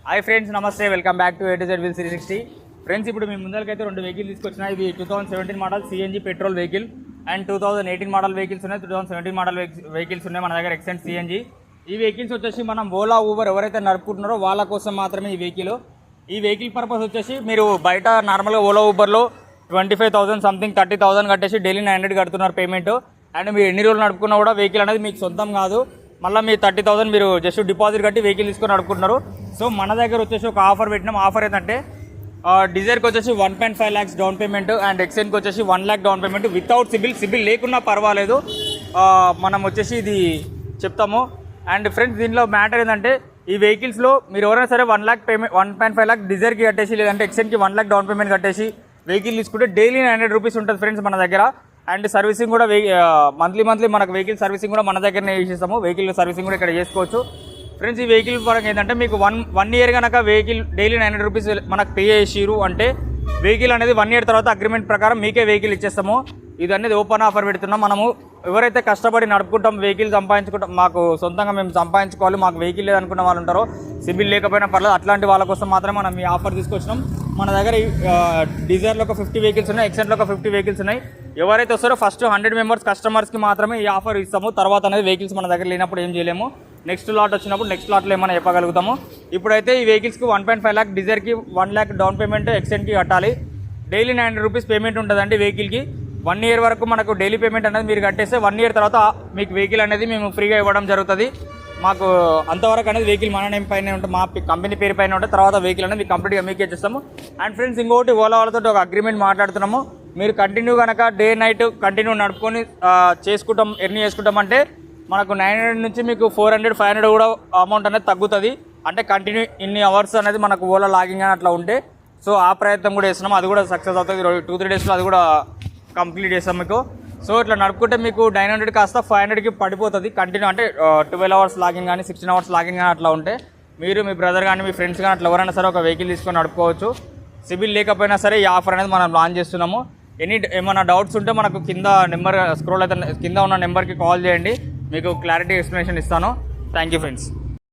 Hi friends, నమస్తే. Welcome back to A to Z Wheels 360. Friends, ఇప్పుడు మీ ముందరికైతే రెండు vehicle తీసుకొచ్చినా. ఇది 2017 model CNG petrol vehicle and 2018 model vehicles ఉన్నాయి. 2017 మోడల్ వెహికల్స్ ఉన్నాయి మన దగ్గర ఎక్సెంట్ సిఎన్జి. ఈ వెహికల్స్ వచ్చేసి మనం ఓలా ఊబర్ ఎవరైతే నడుపుకుంటున్నారో వాళ్ళ కోసం మాత్రమే ఈ వెహికల్ పర్పస్ వచ్చేసి మీరు బయట నార్మల్గా ఓలా ఊబర్లో 25,000 సంథింగ్ 30,000 కట్టేసి డైలీ 900 కడుతున్నారు పేమెంట్. అండ్ మీరు ఎన్ని రోజులు నడుపుకున్నా కూడా వెహికల్ అనేది మీకు సొంతం కాదు. మళ్ళీ మీ 30,000 మీరు జస్ట్ డిపాజిట్ కట్టి వెహికల్ తీసుకొని నడుపుకుంటున్నారు. సో మన దగ్గర వచ్చేసి ఒక ఆఫర్ పెట్టినాం. ఆఫర్ ఏంటంటే డిజైర్కి వచ్చేసి 1.5 lakhs డౌన్ పేమెంట్ అండ్ ఎక్సెన్కి వచ్చేసి 1 lakh down payment without CIBIL లేకున్నా పర్వాలేదు. మనం వచ్చేసి ఇది చెప్తాము. అండ్ ఫ్రెండ్స్, దీనిలో మ్యాటర్ ఏంటంటే ఈ వెహికల్స్లో మీరు ఎవరైనా సరే 1 lakh పేమెంట్ 1.5 lakh డిజైర్కి కట్టేసి లేదంటే ఎక్సెన్కి 1 lakh డౌన్ పేమెంట్ కట్టేసి వెహికల్ తీసుకుంటే డైలీ 900 రూపీస్ ఉంటుంది ఫ్రెండ్స్ మన దగ్గర. అండ్ సర్వీసింగ్ కూడా మంత్లీ మనకు వెహికల్ సర్వీసింగ్ కూడా మన దగ్గరనే చేసేస్తాము. వెహికల్ సర్వీసింగ్ కూడా ఇక్కడ చేసుకోవచ్చు ఫ్రెండ్స్. ఈ వెహికల్ పరంగా ఏంటంటే మీకు వన్ ఇయర్ కనుక వెహికల్ డైలీ 900 రూపీస్ మనకు పే చేసిరు అంటే వెహికల్ అనేది 1 year తర్వాత అగ్రిమెంట్ ప్రకారం మీకే వెహికల్ ఇచ్చేస్తాము. ఇది అనేది ఓపెన్ ఆఫర్ పెడుతున్నాం. మనము ఎవరైతే కష్టపడి నడుపుకుంటాం వెహికల్ సంపాదించుకుంటాం, మాకు సొంతంగా మేము సంపాదించుకోవాలి, మాకు వెహికల్ లేదనుకున్న వాళ్ళు ఉంటారో, సిబిల్ లేకపోయినా పర్లేదు, అట్లాంటి వాళ్ళ కోసం మాత్రమే మనం ఈ ఆఫర్ తీసుకొచ్చినాం. మన దగ్గర డిజైర్లో ఒక 50 వెహికల్స్ ఉన్నాయి, ఎక్సెంట్లో ఒక 50 వెహికల్స్ ఉన్నాయి. ఎవరైతే వస్తారో ఫస్ట్ 100 members కస్టమర్స్కి మాత్రమే ఈ ఆఫర్ ఇస్తాము. తర్వాత అనేది వెహికల్స్ మన దగ్గర లేనప్పుడు ఏం చేయలేము. నెక్స్ట్ లాట్ వచ్చినప్పుడు నెక్స్ట్ లాట్లో ఏమైనా చెప్పగలుగుతాము. ఇప్పుడైతే ఈ వెహికల్స్కి 1.5 lakh డిజైర్కి 1 lakh డౌన్ పేమెంట్ ఎక్సెంట్కి కట్టాలి. డైలీ 900 రూపీస్ పేమెంట్ ఉంటుందండి వెహికల్కి. 1 year వరకు మనకు డైలీ పేమెంట్ అనేది మీరు కట్టేస్తే 1 year తర్వాత మీకు వెహికల్ అనేది మేము ఫ్రీగా ఇవ్వడం జరుగుతుంది. మాకు అంతవరకు అనేది వెహికల్ మన నేమ్ పైన ఉంటుంది, మా కంపెనీ పేరు పైన ఉంటుంది. తర్వాత వెహికల్ అనేది కంప్లీట్గా మీకే ఇచ్చేస్తాము. అండ్ ఫ్రెండ్స్, ఇంకోటి ఓలా వాళ్ళతో ఒక అగ్రిమెంట్ మాట్లాడుతున్నాము. మీరు కంటిన్యూ కనుక డే నైట్ కంటిన్యూ నడుపుకొని ఎర్నీ చేసుకుంటామంటే మనకు 900 నుంచి మీకు 400-500 కూడా అమౌంట్ అనేది తగ్గుతుంది. అంటే కంటిన్యూ ఇన్ని అవర్స్ అనేది మనకు ఓలా లాగింగ్ అని అట్లా ఉంటే. సో ఆ ప్రయత్నం కూడా చేస్తున్నాం. అది కూడా సక్సెస్ అవుతుంది. 2-3 daysలో అది కూడా కంప్లీట్ చేస్తాం మీకు. సో ఇట్లా నడుపుకుంటే మీకు 900 కాస్త 500కి పడిపోతుంది కంటిన్యూ. అంటే 12 hours లాగింగ్ కానీ 16 hours లాగింగ్ కానీ అట్లా ఉంటే మీరు మీ బ్రదర్ కానీ మీ ఫ్రెండ్స్ కానీ అట్లా ఎవరైనా సరే ఒక వెహికల్ తీసుకొని నడుపుకోవచ్చు. సిబిల్ లేకపోయినా సరే ఈ ఆఫర్ అనేది మనం లాంచ్ చేస్తున్నాము. ఏమైనా డౌట్స్ ఉంటే మనకు కింద నెంబర్ స్క్రోల్ అయితే కింద ఉన్న నెంబర్కి కాల్ చేయండి, మీకు క్లారిటీ ఎక్స్ప్లెనేషన్ ఇస్తాను. Thank you friends.